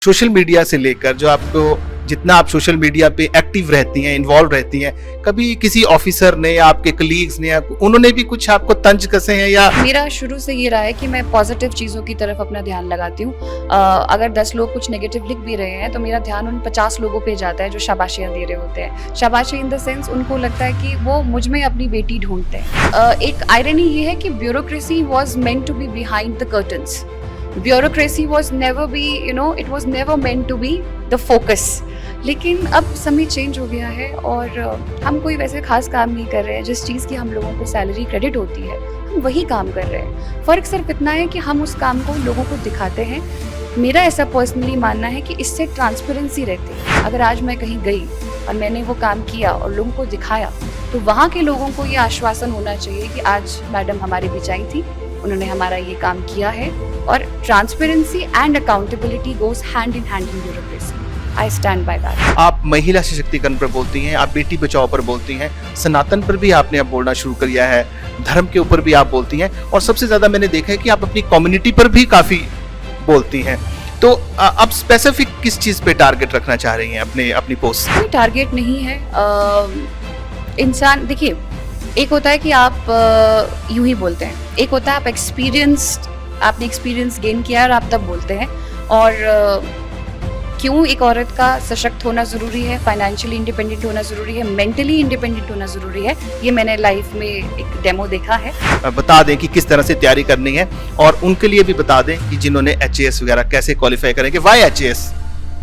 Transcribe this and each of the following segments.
Social media से लेकर जो आपको जितना आप सोशल मीडिया पे एक्टिव रहती हैं, इन्वॉल्व रहती हैं, कभी किसी ऑफिसर ने या आपके कलीग्स ने उन्होंने भी कुछ आपको तंज कसे हैं? या मेरा शुरू से ये रहा है कि मैं पॉजिटिव चीज़ों की तरफ अपना ध्यान लगाती हूँ। अगर 10 लोग कुछ नेगेटिव लिख भी रहे हैं तो मेरा ध्यान उन 50 लोगों पे जाता है जो शाबाशियाँ दे रहे होते हैं। शाबाशी इन द सेंस उनको लगता है कि वो मुझ में अपनी बेटी ढूंढते हैं। एक आयरनी ये है कि bureaucracy was meant to be behind the curtains. Bureaucracy was never be, it was never meant to be the focus. लेकिन अब समय चेंज हो गया है और हम कोई वैसे खास काम नहीं कर रहे हैं। जिस चीज़ की हम लोगों को सैलरी क्रेडिट होती है हम वही काम कर रहे हैं। फ़र्क सिर्फ इतना है कि हम उस काम को लोगों को दिखाते हैं। मेरा ऐसा पर्सनली मानना है कि इससे ट्रांसपेरेंसी रहती है। अगर आज मैं कहीं गई और मैंने वो काम किया और लोगों को दिखाया तो वहाँ के लोगों को ये आश्वासन होना चाहिए कि आज मैडम हमारे बीच आई थी, उन्होंने हमारा ये काम किया है। और transparency and accountability goes hand in bureaucracy. I stand by that. आप महिला सशक्तिकरण पर बोलती हैं, आप बेटी बचाओ पर बोलती हैं, सनातन पर भी आपने अब बोलना शुरू कर दिया है, धर्म के ऊपर भी आप बोलती हैं और सबसे ज्यादा मैंने देखा है कि आप अपनी कम्युनिटी पर भी काफी बोलती हैं। तो अब स्पेसिफिक किस चीज पे टारगेट रखना चाह रही हैं अपनी पोस्ट? कोई टारगेट नहीं है। इंसान देखिए, एक होता है कि आप यूं ही बोलते हैं, एक होता है आपने एक्सपीरियंस गेन किया और आप तब बोलते हैं। और क्यों एक औरत का सशक्त होना ज़रूरी है, फाइनेंशियली इंडिपेंडेंट होना ज़रूरी है, मेंटली इंडिपेंडेंट होना ज़रूरी है, ये मैंने लाइफ में एक डेमो देखा है। बता दें कि किस तरह से तैयारी करनी है और उनके लिए भी बता दें कि जिन्होंने HAS वगैरह कैसे क्वालिफाई करेंगे। Y HAS?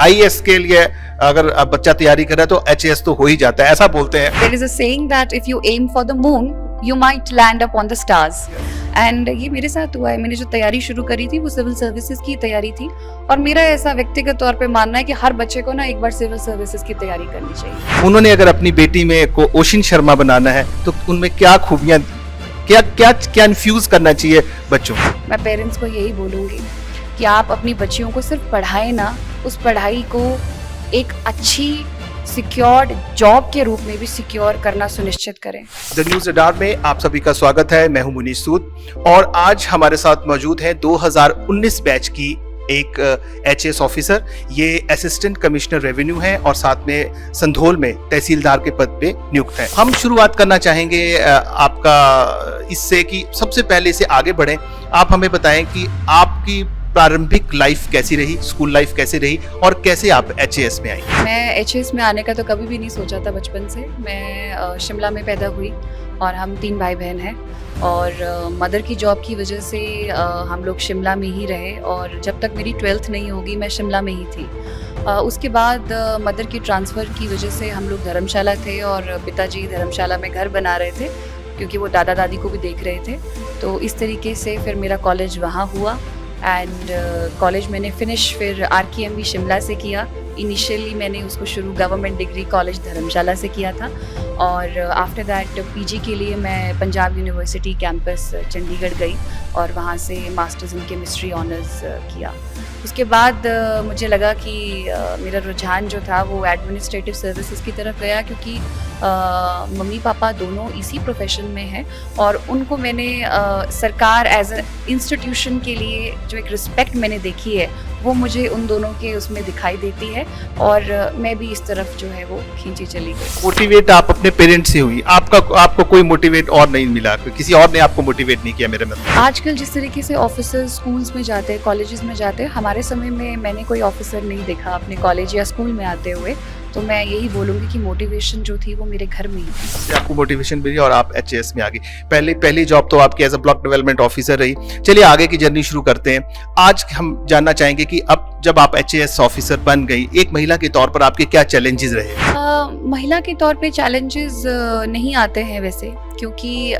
IAS के लिए अगर बच्चा तैयारी करे तो HAS तो हो ही जाता है, ऐसा बोलते हैं। There is a saying that if you aim for the moon, you might land upon the stars. And ये मेरे साथ हुआ है। मैंने जो तैयारी शुरू करी थी वो सिविल सर्विसेज की तैयारी थी और मेरा ऐसा व्यक्तिगत तौर पे मानना है कि हर बच्चे को ना एक बार सिविल सर्विसेज की तैयारी करनी चाहिए। उन्होंने अगर अपनी बेटी में को ओशिन शर्मा बनाना है तो उनमें क्या खूबियां, क्या इन्फ्यूज करना चाहिए बच्चों? मैं पेरेंट्स को यही बोलूँगी कि आप अपनी बच्चियों को सिर्फ पढ़ाएं ना, उस पढ़ाई को एक अच्छी सिक्योर्ड जॉब के रूप में भी सिक्योर करना सुनिश्चित करें। द न्यूज़ रडार में आप सभी का स्वागत है। मैं हूं मुनीश सूद और आज हमारे साथ मौजूद है 2019 बैच की एक HAS ऑफिसर। ये असिस्टेंट कमिश्नर रेवेन्यू है और साथ में संधोल में तहसीलदार के पद पे नियुक्त है। हम शुरुआत करना चाहेंगे आपका इससे कि सबसे पहले से आगे बढ़ें, आप हमें बताएं कि आपकी प्रारंभिक लाइफ कैसी रही, स्कूल लाइफ कैसी रही और कैसे आप HAS में आई? मैं HAS में आने का तो कभी भी नहीं सोचा था बचपन से। मैं शिमला में पैदा हुई और हम 3 भाई बहन हैं और मदर की जॉब की वजह से हम लोग शिमला में ही रहे और जब तक मेरी 12th नहीं होगी मैं शिमला में ही थी। उसके बाद मदर की ट्रांसफ़र की वजह से हम लोग धर्मशाला थे और पिताजी धर्मशाला में घर बना रहे थे क्योंकि वो दादा दादी को भी देख रहे थे। तो इस तरीके से फिर मेरा कॉलेज वहाँ हुआ एंड कॉलेज मैंने फिनिश फिर RKMB शिमला से किया। इनिशियली मैंने उसको शुरू गवर्नमेंट डिग्री कॉलेज धर्मशाला से किया था और आफ्टर दैट PG के लिए मैं पंजाब यूनिवर्सिटी कैंपस चंडीगढ़ गई और वहाँ से मास्टर्स इन केमिस्ट्री ऑनर्स किया। उसके बाद मुझे लगा कि मेरा रुझान जो था वो एडमिनिस्ट्रेटिव सर्विसेज की तरफ गया क्योंकि मम्मी पापा दोनों इसी प्रोफेशन में हैं और उनको मैंने सरकार एज अ इंस्टीट्यूशन के लिए जो एक रिस्पेक्ट मैंने देखी है वो मुझे उन दोनों के उसमें दिखाई देती है और मैं भी इस तरफ जो है वो खींची चली गई। मोटिवेट आप अपने पेरेंट्स से हुई, आपको कोई मोटिवेट और नहीं मिला? किसी और ने आपको मोटिवेट नहीं किया? मेरे मतलब आजकल जिस तरीके से ऑफिसर्स स्कूल्स में जाते हैं, कॉलेजेस में जाते हैं, हमारे समय में मैंने कोई ऑफिसर नहीं देखा अपने कॉलेज या स्कूल में आते हुए। तो मैं यही बोलूँगी कि मोटिवेशन जो थी वो मेरे घर में ही थी। आपको मोटिवेशन मिली और आप HAS में आ गई। पहली जॉब तो आपकी as a block development officer रही। चलिए आगे की जर्नी शुरू करते हैं। आज हम जानना चाहेंगे कि अब जब आप HAS ऑफिसर बन गई, एक महिला के तौर पर आपके क्या चैलेंजेस रहे? महिला के तौर पे चैलेंजेस नहीं आते हैं वैसे, क्योंकि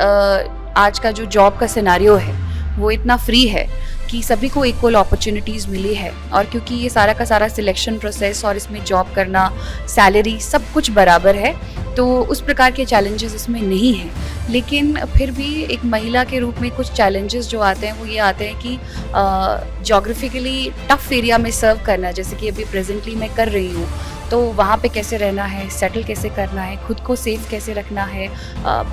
आज का जो जॉब का सिनारियो है वो इतना फ्री है कि सभी को इक्वल अपॉर्चुनिटीज़ मिली है और क्योंकि ये सारा का सारा सिलेक्शन प्रोसेस और इसमें जॉब करना, सैलरी सब कुछ बराबर है तो उस प्रकार के चैलेंजेस इसमें नहीं हैं। लेकिन फिर भी एक महिला के रूप में कुछ चैलेंजेस जो आते हैं वो ये आते हैं कि जोग्राफिकली टफ एरिया में सर्व करना, जैसे कि अभी प्रेजेंटली मैं कर रही हूँ, तो वहाँ पे कैसे रहना है, सेटल कैसे करना है, खुद को सेफ कैसे रखना है,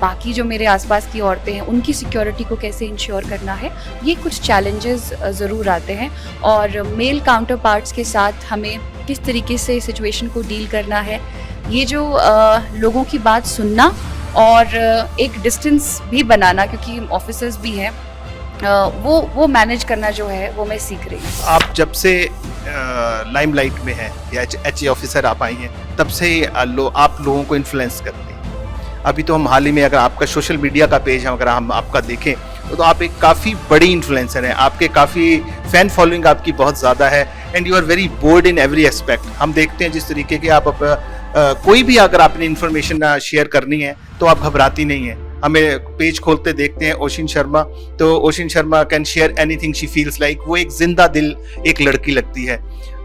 बाकी जो मेरे आसपास की औरतें हैं उनकी सिक्योरिटी को कैसे इंश्योर करना है, ये कुछ चैलेंजेस ज़रूर आते हैं। और मेल काउंटर पार्ट्स के साथ हमें किस तरीके से सिचुएशन को डील करना है, ये जो लोगों की बात सुनना और एक डिस्टेंस भी बनाना, क्योंकि ऑफिसर्स भी हैं, वो मैनेज करना जो है वो मैं सीख रही हूँ। आप जब से लाइमलाइट में हैं या एचए ऑफिसर आप आई हैं, तब से आप लोगों को इन्फ्लुएंस करते हैं। अभी तो हम हाल ही में अगर आपका सोशल मीडिया का पेज है, अगर हम आपका देखें तो आप एक काफ़ी बड़ी इन्फ्लुएंसर हैं, आपके काफ़ी फैन फॉलोइंग आपकी बहुत ज़्यादा है and you are very bold in every aspect. हम देखते हैं जिस तरीके के आप कोई भी अगर आपने इन्फॉर्मेशन शेयर करनी है तो आप घबराती नहीं हैं। हमें पेज खोलते देखते हैं ओशिन शर्मा, तो ocean Sharma can share anything she feels like, वो एक जिंदा दिल एक लड़की लगती है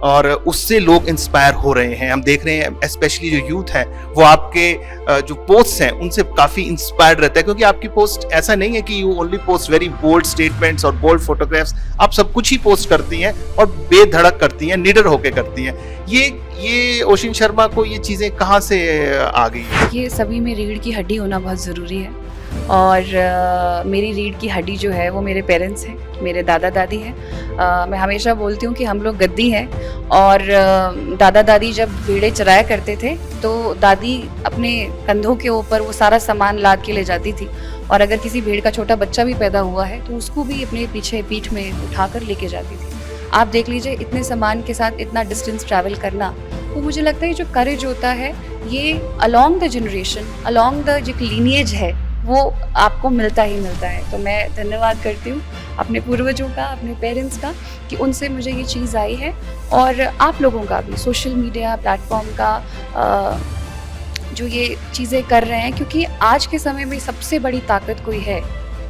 और उससे लोग इंस्पायर हो रहे हैं। हम देख रहे हैं स्पेशली जो यूथ है वो आपके जो पोस्ट हैं उनसे काफ़ी इंस्पायर्ड रहता है, क्योंकि आपकी पोस्ट ऐसा नहीं है कि you only post very bold statements और बोल्ड फोटोग्राफ्स, आप सब कुछ ही पोस्ट करती हैं और बेधड़क करती हैं, निडर होकर करती हैं। ये ओशिन शर्मा को ये चीज़ें कहाँ से आ गई हैं? ये सभी में रीढ़ की हड्डी होना बहुत ज़रूरी है और मेरी रीढ़ की हड्डी जो है वो मेरे पेरेंट्स हैं, मेरे दादा दादी हैं। मैं हमेशा बोलती हूँ कि हम लोग गद्दी हैं और दादा दादी जब भेड़े चराया करते थे तो दादी अपने कंधों के ऊपर वो सारा सामान लाद के ले जाती थी, और अगर किसी भेड़ का छोटा बच्चा भी पैदा हुआ है तो उसको भी अपने पीछे पीठ में उठाकर लेके जाती थी। आप देख लीजिए इतने सामान के साथ इतना डिस्टेंस ट्रैवल करना, वो मुझे लगता है जो करेज होता है ये along the generation, along the जो लीनिएज है वो आपको मिलता ही मिलता है। तो मैं धन्यवाद करती हूँ अपने पूर्वजों का, अपने पेरेंट्स का, कि उनसे मुझे ये चीज़ आई है, और आप लोगों का भी सोशल मीडिया प्लेटफॉर्म का जो ये चीज़ें कर रहे हैं, क्योंकि आज के समय में सबसे बड़ी ताकत कोई है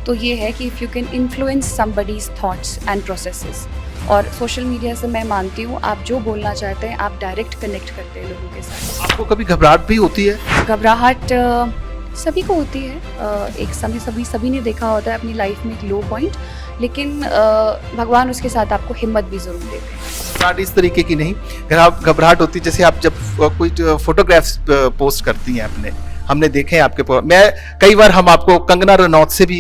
तो ये है कि if you can influence somebody's thoughts and processes. और सोशल मीडिया से मैं मानती हूँ आप जो बोलना चाहते हैं आप डायरेक्ट कनेक्ट करते हैं लोगों के साथ। आपको कभी घबराहट भी होती है? घबराहट सभी को होती है, एक समय सभी ने देखा होता है अपनी लाइफ में एक लो पॉइंट, लेकिन भगवान उसके साथ आपको हिम्मत भी ज़रूर देते हैं। घबराहट इस तरीके की नहीं, घबराहट होती है जैसे आप जब कोई फोटोग्राफ्स पोस्ट करती हैं अपने, हमने देखे हैं आपके मैं कई बार हम आपको कंगना रनौत से भी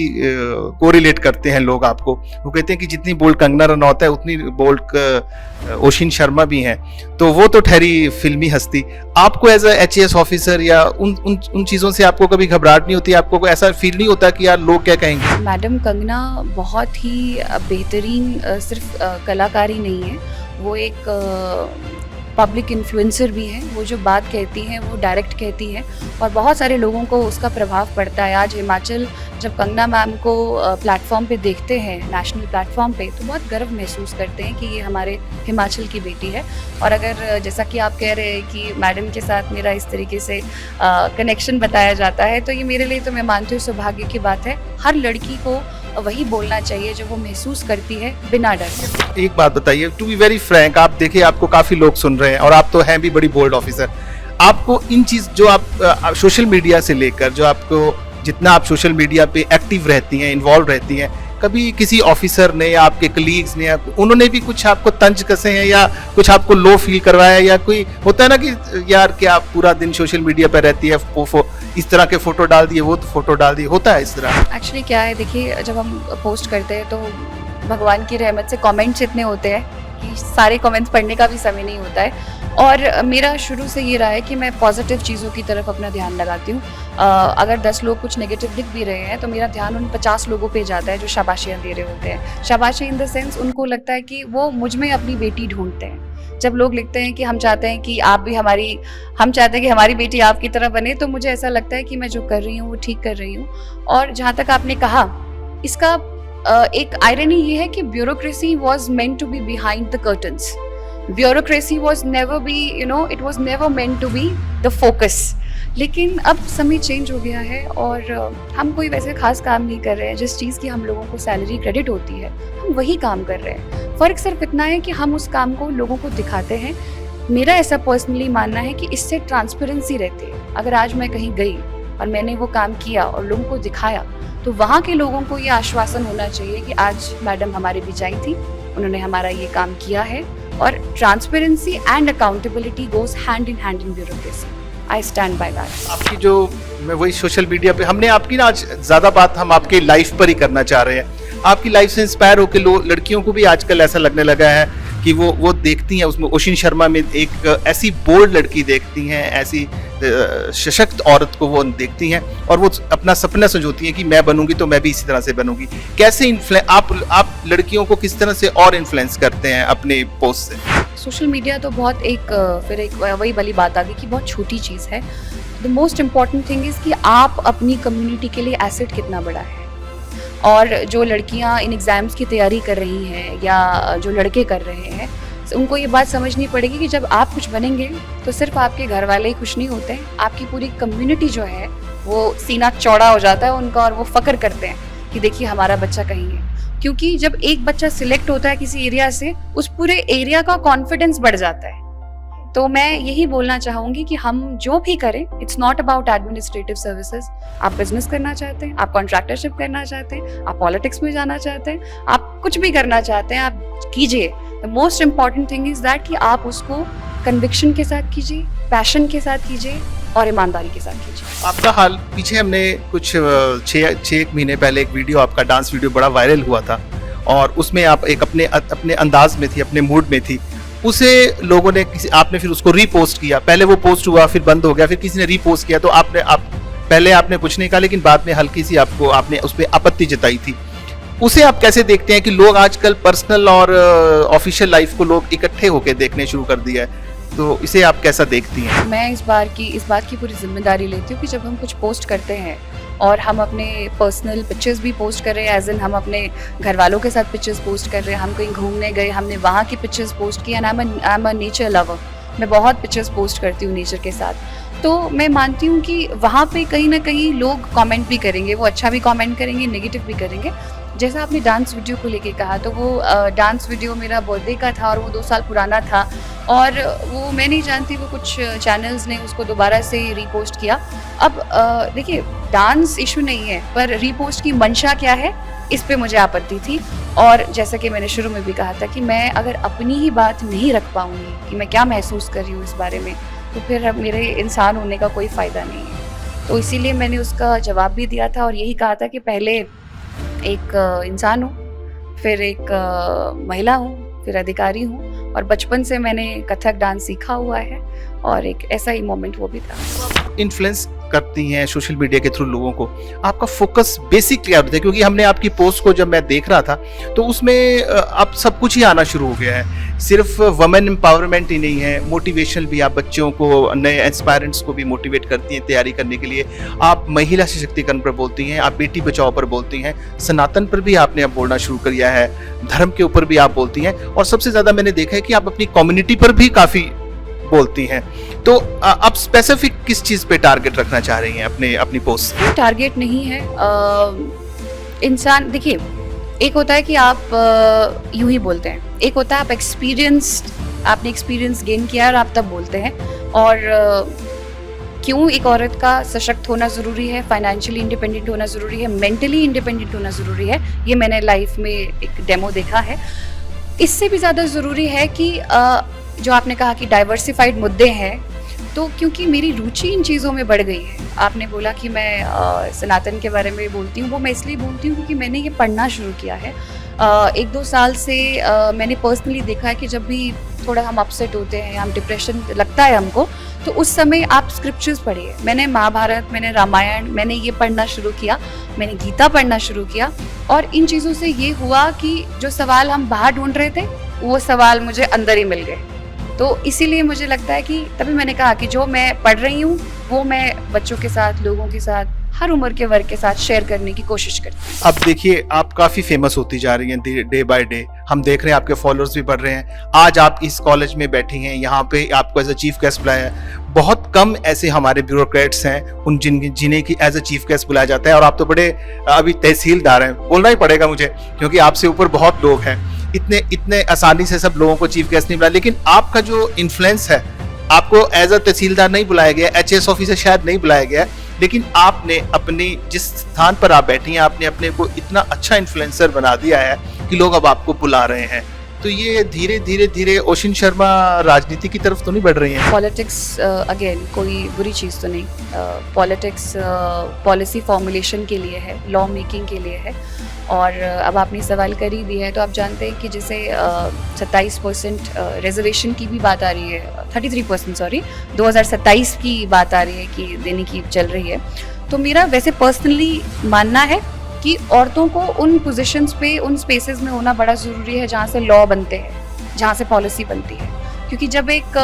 कोरिलेट करते हैं लोग आपको, वो कहते हैं कि जितनी बोल्ड कंगना रनौत है उतनी बोल्ड ओशिन शर्मा भी हैं, तो वो तो ठहरी फिल्मी हस्ती। आपको एज अ एचएएस ऑफिसर या उन चीज़ों से आपको कभी घबराहट नहीं होती? आपको ऐसा फील नहीं होता कि यार लोग क्या कहेंगे? मैडम कंगना बहुत ही बेहतरीन सिर्फ कलाकारी नहीं है, वो एक पब्लिक इन्फ्लुएंसर भी हैं। वो जो बात कहती हैं वो डायरेक्ट कहती हैं और बहुत सारे लोगों को उसका प्रभाव पड़ता है। आज हिमाचल जब कंगना मैम को प्लेटफॉर्म पे देखते हैं, नेशनल प्लेटफॉर्म पे, तो बहुत गर्व महसूस करते हैं कि ये हमारे हिमाचल की बेटी है। और अगर जैसा कि आप कह रहे हैं कि मैडम के साथ मेरा इस तरीके से कनेक्शन बताया जाता है, तो ये मेरे लिए तो मैं मानती हूँ सौभाग्य की बात है। हर लड़की को वही बोलना चाहिए जो वो महसूस करती है बिना डर के। एक बात बताइए, टू बी वेरी फ्रैंक, आप देखिए आपको काफ़ी लोग सुन रहे हैं और आप तो हैं भी बड़ी बोल्ड ऑफिसर, आपको इन चीज़ जो आप सोशल मीडिया से लेकर जो आपको जितना आप सोशल मीडिया पे एक्टिव रहती हैं, इन्वॉल्व रहती हैं, कभी किसी ऑफिसर ने या आपके कलीग्स ने उन्होंने भी कुछ आपको तंज कसे हैं या कुछ आपको लो फील करवाया, या कोई होता है ना कि यार क्या आप पूरा दिन सोशल मीडिया पर रहती है, इस तरह के फोटो डाल दिए, वो फोटो डाल दिए, होता है इस तरह? एक्चुअली क्या है, देखिए जब हम पोस्ट करते हैं तो भगवान की रहमत से कमेंट्स इतने होते हैं कि सारे कमेंट्स पढ़ने का भी समय नहीं होता है। और मेरा शुरू से ये रहा है कि मैं पॉजिटिव चीज़ों की तरफ अपना ध्यान लगाती हूँ। अगर 10 लोग कुछ नेगेटिव लिख भी रहे हैं तो मेरा ध्यान उन 50 लोगों पे जाता है जो शाबाशियाँ दे रहे होते हैं। शाबाशी इन द सेंस उनको लगता है कि वो मुझ में अपनी बेटी ढूंढते हैं। जब लोग लिखते हैं कि हम चाहते हैं कि आप भी हम चाहते हैं कि हमारी बेटी आपकी तरह बने, तो मुझे ऐसा लगता है कि मैं जो कर रही हूँ वो ठीक कर रही हूँ। और जहाँ तक आपने कहा, इसका एक आयरनी ये है कि bureaucracy was meant to be behind the curtains. Bureaucracy was never be, it was never meant to be the focus. लेकिन अब समय चेंज हो गया है और हम कोई वैसे खास काम नहीं कर रहे हैं। जिस चीज़ की हम लोगों को सैलरी क्रेडिट होती है हम वही काम कर रहे हैं। फ़र्क सिर्फ इतना है कि हम उस काम को लोगों को दिखाते हैं मेरा ऐसा पर्सनली मानना है कि इससे ट्रांसपेरेंसी रहती है। अगर आज मैं कहीं गई और मैंने वो काम किया और लोगों को दिखाया, तो वहाँ के लोगों को ये आश्वासन होना चाहिए कि आज मैडम हमारे बीच आई थी, उन्होंने हमारा ये काम किया है। और transparency and accountability goes hand in bureaucracy. I stand by that. आपकी जो मैं वही सोशल मीडिया पे हमने आपकी ना आज ज़्यादा बात हम आपके लाइफ पर ही करना चाह रहे हैं। आपकी लाइफ से इंस्पायर होकर लड़कियों को भी आजकल ऐसा लगने लगा है कि वो देखती हैं, उसमें ओशिन शर्मा में एक ऐसी बोल्ड लड़की देखती हैं, ऐसी सशक्त औरत को वो देखती हैं और वो अपना सपना संजोती हैं कि मैं बनूंगी तो मैं भी इसी तरह से बनूंगी। कैसे आप लड़कियों को किस तरह से और इन्फ्लुएंस करते हैं अपने पोस्ट से? सोशल मीडिया तो बहुत एक वही वाली बात आ गई कि बहुत छोटी चीज़ है। The most important thing is कि आप अपनी कम्युनिटी के लिए एसेट कितना बड़ा है। और जो लड़कियां इन एग्ज़ाम्स की तैयारी कर रही हैं या जो लड़के कर रहे हैं, उनको ये बात समझनी पड़ेगी कि जब आप कुछ बनेंगे तो सिर्फ आपके घर वाले ही खुश नहीं होते हैं, आपकी पूरी कम्युनिटी जो है वो सीना चौड़ा हो जाता है उनका और वो फ़क्र करते हैं कि देखिए हमारा बच्चा कहीं है। क्योंकि जब एक बच्चा सिलेक्ट होता है किसी एरिया से, उस पूरे एरिया का कॉन्फिडेंस बढ़ जाता है। तो मैं यही बोलना चाहूँगी कि हम जो भी करें, it's not about administrative services. आप बिजनेस करना चाहते हैं, आप कॉन्ट्रैक्टरशिप करना चाहते हैं, आप पॉलिटिक्स में जाना चाहते हैं, आप कुछ भी करना चाहते हैं, आप कीजिए। The most important thing is that कि आप उसको कन्विक्शन के साथ कीजिए, पैशन के साथ कीजिए और ईमानदारी के साथ कीजिए। आपका हाल पीछे हमने कुछ 6 महीने पहले एक वीडियो, आपका डांस वीडियो बड़ा वायरल हुआ था और उसमें आप एक अपने अंदाज में थी, अपने मूड में थी। उसे लोगों ने आपने फिर उसको रीपोस्ट किया। पहले वो पोस्ट हुआ, फिर बंद हो गया, फिर किसी ने रीपोस्ट किया। तो पहले आपने कुछ नहीं कहा, लेकिन बाद में हल्की सी आपने उस पर आपत्ति जताई थी। उसे आप कैसे देखते हैं कि लोग आजकल पर्सनल और ऑफिशियल लाइफ को लोग इकट्ठे होकर देखने शुरू कर दिया है, तो इसे आप कैसा देखती हैं? मैं इस बात की पूरी जिम्मेदारी लेती हूँ कि जब हम कुछ पोस्ट करते हैं और हम अपने पर्सनल पिक्चर्स भी पोस्ट कर रहे हैं, एज इन हम अपने घर वालों के साथ पिक्चर्स पोस्ट कर रहे हैं, हम कहीं घूमने गए, हमने वहाँ की पिक्चर्स पोस्ट की। And I am a nature lover, मैं बहुत पिक्चर्स पोस्ट करती हूँ नेचर के साथ। तो मैं मानती हूँ कि वहाँ पे कहीं ना कहीं लोग कमेंट भी करेंगे, वो अच्छा भी कमेंट करेंगे, नेगेटिव भी करेंगे। जैसा आपने डांस वीडियो को लेके कहा, तो वो डांस वीडियो मेरा बर्थडे का था और वो 2 साल पुराना था और वो मैं नहीं जानती, वो कुछ चैनल्स ने उसको दोबारा से रीपोस्ट किया। अब देखिए, डांस इशू नहीं है, पर रीपोस्ट की मंशा क्या है, इस पे मुझे आपत्ति थी। और जैसा कि मैंने शुरू में भी कहा था कि मैं अगर अपनी ही बात नहीं रख पाऊँगी कि मैं क्या महसूस कर रही हूँ इस बारे में, तो फिर अब मेरे इंसान होने का कोई फ़ायदा नहीं है। तो इसीलिए मैंने उसका जवाब भी दिया था और यही कहा था कि पहले एक इंसान हूँ, फिर एक महिला हूँ, फिर अधिकारी हूँ और बचपन से मैंने कथक डांस सीखा हुआ है और एक ऐसा ही मोमेंट वो भी था। इन्फ्लुएंस करती हैं सोशल मीडिया के थ्रू लोगों को, आपका फोकस बेसिक क्या होता है? क्योंकि हमने आपकी पोस्ट को जब मैं देख रहा था तो उसमें अब सब कुछ ही आना शुरू हो गया है। सिर्फ वुमेन एम्पावरमेंट ही नहीं है, मोटिवेशन भी, आप बच्चों को, नए एस्पायरेंट्स को भी मोटिवेट करती हैं तैयारी करने के लिए। आप महिला सशक्तिकरण पर बोलती हैं, आप बेटी बचाओ पर बोलती हैं, सनातन पर भी आपने अब बोलना शुरू किया है, धर्म के ऊपर भी आप बोलती हैं और सबसे ज़्यादा मैंने देखा है कि आप अपनी कम्युनिटी पर भी काफ़ी बोलती हैं। तो आप स्पेसिफिक किस चीज़ पे टारगेट रखना चाह रही हैं अपनी पोस्ट? टारगेट नहीं है। इंसान देखिए, एक होता है कि आप यूं ही बोलते हैं, एक होता है आपने एक्सपीरियंस गेन किया और आप तब बोलते हैं। और क्यों एक औरत का सशक्त होना ज़रूरी है, फाइनेंशियली इंडिपेंडेंट होना ज़रूरी है, मेंटली इंडिपेंडेंट होना ज़रूरी है, ये मैंने लाइफ में एक डेमो देखा है। इससे भी ज़्यादा ज़रूरी है कि जो आपने कहा कि डाइवर्सिफाइड मुद्दे हैं, तो क्योंकि मेरी रुचि इन चीज़ों में बढ़ गई है। आपने बोला कि मैं सनातन के बारे में बोलती हूँ, वो मैं इसलिए बोलती हूँ क्योंकि मैंने ये पढ़ना शुरू किया है। 1-2 साल से मैंने पर्सनली देखा है कि जब भी थोड़ा हम अपसेट होते हैं, हम डिप्रेशन लगता है हमको, तो उस समय आप स्क्रिप्चर्स पढ़िए। मैंने महाभारत, मैंने रामायण, मैंने ये पढ़ना शुरू किया, मैंने गीता पढ़ना शुरू किया और इन चीज़ों से ये हुआ कि जो सवाल हम बाहर ढूंढ रहे थे, वो सवाल मुझे अंदर ही मिल गए। तो इसीलिए मुझे लगता है कि तभी मैंने कहा कि जो मैं पढ़ रही हूँ वो मैं बच्चों के साथ, लोगों के साथ, हर उम्र के वर्ग के साथ शेयर करने की कोशिश करती हूँ। अब देखिए, आप काफ़ी फेमस होती जा रही हैं डे बाय डे, हम देख रहे हैं आपके फॉलोअर्स भी बढ़ रहे हैं। आज आप इस कॉलेज में बैठी हैं, यहाँ पे आपको एज अ चीफ गेस्ट बुलाया है। बहुत कम ऐसे हमारे ब्यूरोक्रेट्स हैं जिन्हें की एज अ चीफ गेस्ट बुलाया जाता है और आप तो बड़े अभी तहसीलदार हैं, बोलना ही पड़ेगा मुझे क्योंकि आपसे ऊपर बहुत लोग हैं। इतने इतने आसानी से सब लोगों को चीफ गेस्ट नहीं बुलाया, लेकिन आपका जो इन्फ्लुएंस है, आपको एज अ तहसीलदार नहीं बुलाया गया, एचएएस ऑफिसर शायद नहीं बुलाया गया, लेकिन आपने अपनी जिस स्थान पर आप बैठी हैं, आपने अपने को इतना अच्छा इन्फ्लुएंसर बना दिया है कि लोग अब आपको बुला रहे हैं। तो ये धीरे धीरे धीरे ओशिन शर्मा राजनीति की तरफ तो नहीं बढ़ रही हैं? पॉलिटिक्स अगेन कोई बुरी चीज़ तो नहीं। पॉलिटिक्स पॉलिसी फॉर्मुलेशन के लिए है, लॉ मेकिंग के लिए है। और अब आपने सवाल कर ही दिया है तो आप जानते हैं कि जैसे 27% रिजर्वेशन की भी बात आ रही है, 33% सॉरी, 2027 की बात आ रही है कि देने की चल रही है। तो मेरा वैसे पर्सनली मानना है कि औरतों को उन पोजीशंस पे, उन स्पेसेस में होना बड़ा ज़रूरी है जहाँ से लॉ बनते हैं, जहाँ से पॉलिसी बनती है। क्योंकि जब एक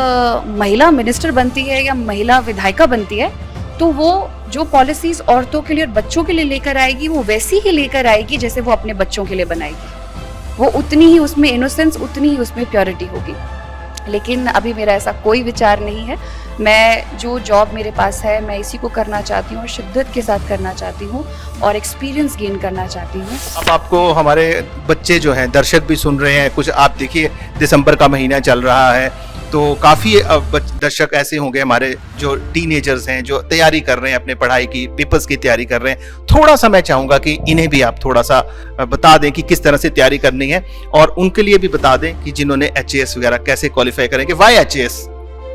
महिला मिनिस्टर बनती है या महिला विधायिका बनती है तो वो जो पॉलिसीज औरतों के लिए और बच्चों के लिए लेकर आएगी वो वैसी ही लेकर आएगी जैसे वो अपने बच्चों के लिए बनाएगी। वो उतनी ही उसमें इनोसेंस, उतनी ही उसमें प्योरिटी होगी। लेकिन अभी मेरा ऐसा कोई विचार नहीं है। मैं जो जॉब मेरे पास है मैं इसी को करना चाहती हूँ और शिद्दत के साथ करना चाहती हूँ और एक्सपीरियंस गेन करना चाहती हूँ। अब आपको हमारे बच्चे जो हैं, दर्शक भी सुन रहे हैं, कुछ आप देखिए दिसंबर का महीना चल रहा है तो काफ़ी दर्शक ऐसे होंगे हमारे जो टीनेजर्स हैं, जो तैयारी कर रहे हैं अपने पढ़ाई की, पेपर्स की तैयारी कर रहे हैं। थोड़ा सा मैं चाहूँगा कि इन्हें भी आप थोड़ा सा बता दें कि किस तरह से तैयारी करनी है और उनके लिए भी बता दें कि जिन्होंने एचएएस वगैरह कैसे क्वालिफाई करेंगे। Y HAS?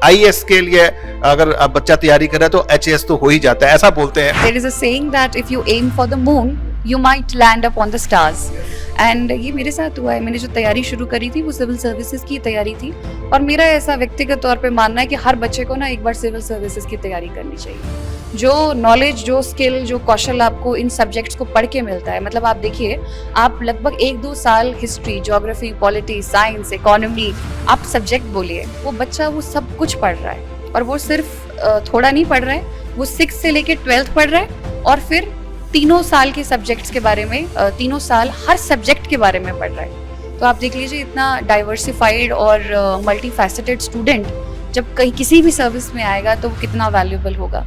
आईएएस के लिए अगर आप बच्चा तैयारी कर रहा है तो एचएएस तो हो ही जाता है, ऐसा बोलते हैं। There is a saying that if you aim for the moon, you might land up on the stars. And ये मेरे साथ हुआ है। मैंने जो तैयारी शुरू करी थी वो सिविल सर्विसेज की तैयारी थी और मेरा ऐसा व्यक्तिगत तौर पे मानना है कि हर बच्चे को ना एक बार सिविल सर्विसेज की तैयारी करनी चाहिए। जो नॉलेज, जो स्किल, जो कौशल आपको इन सब्जेक्ट्स को पढ़ के मिलता है, मतलब आप देखिए, आप लगभग 1-2 साल history, geography, polity, science, economy, आप सब्जेक्ट बोलिए, वो बच्चा वो सब कुछ पढ़ रहा है और वो सिर्फ थोड़ा नहीं पढ़ रहा है, वो 6 से लेके 12th पढ़ रहा है और फिर 3 साल के सब्जेक्ट्स के बारे में, 3 साल हर सब्जेक्ट के बारे में पढ़ रहा है। तो आप देख लीजिए इतना डाइवर्सिफाइड और मल्टी फैसेटेड स्टूडेंट जब कहीं किसी भी सर्विस में आएगा तो वो कितना वैल्यूएबल होगा।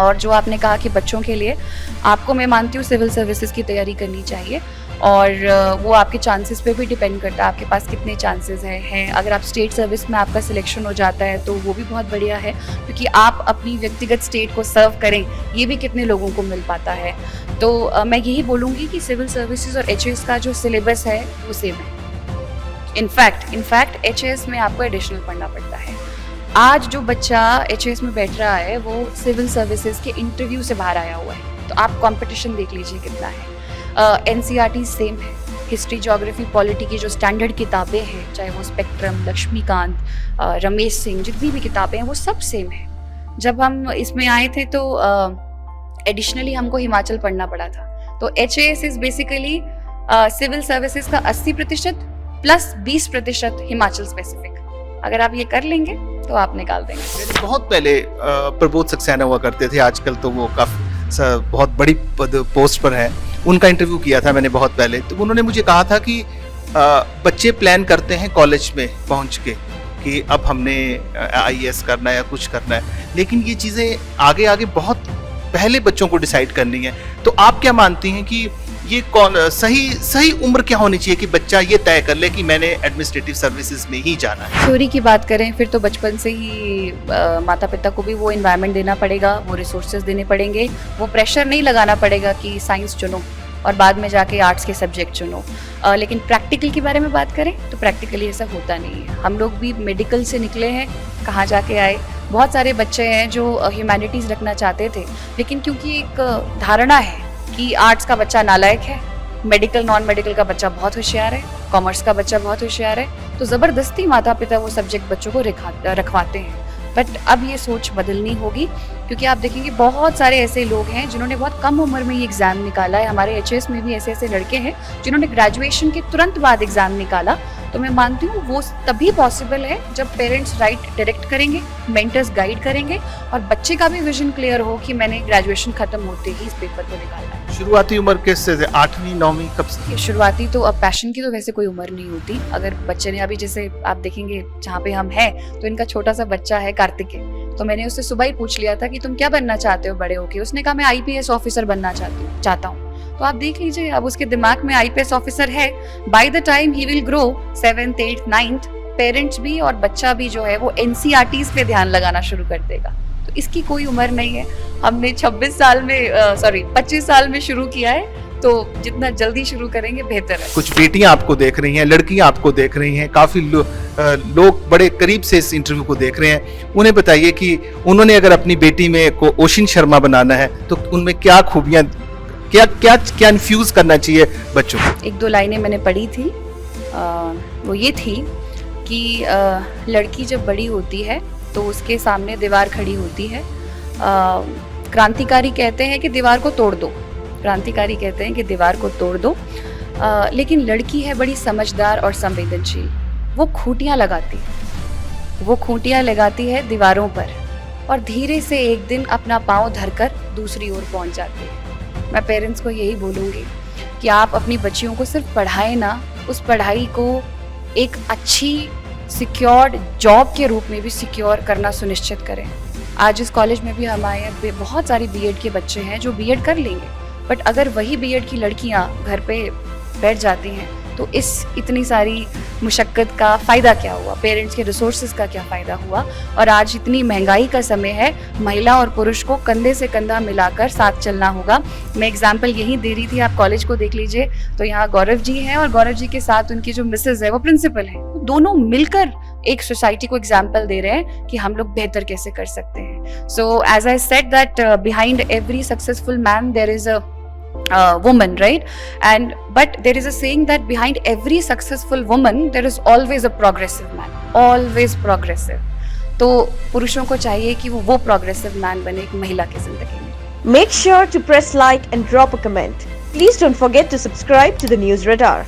और जो आपने कहा कि बच्चों के लिए, आपको मैं मानती हूँ सिविल सर्विसेज की तैयारी करनी चाहिए और वो आपके चांसेस पे भी डिपेंड करता है, आपके पास कितने चांसेस हैं। अगर आप स्टेट सर्विस में आपका सिलेक्शन हो जाता है तो वो भी बहुत बढ़िया है, क्योंकि आप अपनी व्यक्तिगत स्टेट को सर्व करें, ये भी कितने लोगों को मिल पाता है। तो मैं यही बोलूँगी कि सिविल सर्विसेज और एचएएस का जो सिलेबस है वो सेम है। इनफैक्ट एचएएस में आपको एडिशनल पढ़ना पड़ता है। आज जो बच्चा एचएएस में बैठ रहा है वो सिविल सर्विसेज के इंटरव्यू से बाहर आया हुआ है, तो आप कंपटीशन देख लीजिए कितना है। एनसीईआरटी सेम है, हिस्ट्री, ज्योग्राफी, पॉलिटी की जो स्टैंडर्ड किताबें हैं, चाहे वो स्पेक्ट्रम, लक्ष्मीकांत, रमेश सिंह, जितनी भी किताबें हैं वो सब सेम है। जब हम इसमें आए थे तो एडिशनली हमको हिमाचल पढ़ना पड़ा था। तो HAS is basically civil services का 80% प्लस 20% हिमाचल स्पेसिफिक। अगर आप ये कर लेंगे तो आप निकाल देंगे। बहुत पहले प्रबोध सक्सेना हुआ करते थे, आजकल तो वो काफी बहुत बड़ी पोस्ट पर है। उनका इंटरव्यू किया था मैंने बहुत पहले, तो उन्होंने मुझे कहा था कि बच्चे प्लान करते हैं कॉलेज में पहुंच के कि अब हमने आईएएस करना है या कुछ करना है, लेकिन ये चीज़ें आगे आगे बहुत पहले बच्चों को डिसाइड करनी है। तो आप क्या मानती हैं कि ये कौन सही उम्र क्या होनी चाहिए कि बच्चा ये तय कर ले कि मैंने एडमिनिस्ट्रेटिव सर्विसेज में ही जाना है? थ्योरी की बात करें फिर तो बचपन से ही माता पिता को भी वो एनवायरनमेंट देना पड़ेगा, वो रिसोर्सेज देने पड़ेंगे, वो प्रेशर नहीं लगाना पड़ेगा कि साइंस चुनो और बाद में जाके आर्ट्स के सब्जेक्ट चुनो। लेकिन प्रैक्टिकल के बारे में बात करें तो प्रैक्टिकली ऐसा होता नहीं है। हम लोग भी मेडिकल से निकले हैं, कहाँ जाके आए। बहुत सारे बच्चे हैं जो ह्यूमैनिटीज़ रखना चाहते थे, लेकिन क्योंकि एक धारणा है कि आर्ट्स का बच्चा नालायक है, मेडिकल नॉन मेडिकल का बच्चा बहुत होशियार है, कॉमर्स का बच्चा बहुत होशियार है, तो ज़बरदस्ती माता पिता वो सब्जेक्ट बच्चों को रखवाते हैं। बट अब ये सोच बदलनी होगी, क्योंकि आप देखेंगे बहुत सारे ऐसे लोग हैं जिन्होंने बहुत कम उम्र में ये एग्ज़ाम निकाला है। हमारे एचएएस में भी ऐसे लड़के हैं जिन्होंने ग्रेजुएशन के तुरंत बाद एग्ज़ाम निकाला। तो मैं मानती हूँ वो तभी पॉसिबल है जब पेरेंट्स राइट डायरेक्ट करेंगे, मेंटर्स गाइड करेंगे और बच्चे का भी विजन क्लियर हो कि मैंने ग्रेजुएशन खत्म होते ही इस पेपर को निकालना है। शुरुआती उम्र किससे, 8वीं 9वीं कब से? शुरुआती तो अब पैशन की तो वैसे कोई उम्र नहीं होती। अगर बच्चे ने अभी, जैसे आप देखेंगे जहाँ पे हम हैं तो इनका छोटा सा बच्चा है कार्तिकेय, तो मैंने उससे सुबह ही पूछ लिया था कि तुम क्या बनना चाहते हो बड़े होके। उसने कहा मैं आईपीएस ऑफिसर बनना चाहता हूँ। तो आप देख लीजिए, अब उसके दिमाग में आईपीएस ऑफिसर है, by the time he will grow 7th 8th 9th, parents भी और बच्चा भी जो है वो एनसीईआरटीज पे ध्यान लगाना शुरू कर देगा। तो इसकी कोई उम्र नहीं है, हमने 25 साल में शुरू किया है, तो जितना जल्दी शुरू करेंगे बेहतर है। कुछ बेटियां आपको देख रही हैं, लड़कियां आपको देख रही हैं, काफी लोग बड़े करीब से इस इंटरव्यू को देख रहे हैं। उन्हें बताइए कि उन्होंने अगर अपनी बेटी में को ओशिन शर्मा बनाना है तो उनमें क्या खूबियां, क्या इन्फ्यूज करना चाहिए बच्चों को? 1-2 लाइनें मैंने पढ़ी थी, वो ये थी कि लड़की जब बड़ी होती है तो उसके सामने दीवार खड़ी होती है। क्रांतिकारी कहते हैं कि दीवार को तोड़ दो, क्रांतिकारी कहते हैं कि दीवार को तोड़ दो, लेकिन लड़की है बड़ी समझदार और संवेदनशील। वो खूंटियाँ लगाती है दीवारों पर और धीरे से एक दिन अपना पाँव धरकर दूसरी ओर पहुंच जाती है। मैं पेरेंट्स को यही बोलूँगी कि आप अपनी बच्चियों को सिर्फ पढ़ाएं ना, उस पढ़ाई को एक अच्छी सिक्योर्ड जॉब के रूप में भी सिक्योर करना सुनिश्चित करें। आज इस कॉलेज में भी हमारे बहुत सारी बीएड के बच्चे हैं जो बीएड कर लेंगे, बट अगर वही बीएड की लड़कियां घर पे बैठ जाती हैं तो इस इतनी सारी मुशक्क़त का फ़ायदा क्या हुआ, पेरेंट्स के रिसोर्सेज का क्या फ़ायदा हुआ। और आज इतनी महंगाई का समय है, महिला और पुरुष को कंधे से कंधा मिलाकर साथ चलना होगा। मैं एग्जांपल यही दे रही थी, आप कॉलेज को देख लीजिए तो यहाँ गौरव जी हैं और गौरव जी के साथ उनकी जो मिसेज है वो प्रिंसिपल है। दोनों मिलकर एक सोसाइटी को एग्जाम्पल दे रहे हैं कि हम लोग बेहतर कैसे कर सकते हैं। So as I said that behind every successful man there is a woman, right? But there is a saying that behind every successful woman there is always a progressive man, always progressive. तो पुरुषों को चाहिए कि वो progressive man बने एक महिला की जिंदगी में। Make sure to press like and drop a comment. Please don't forget to subscribe to the News Radar.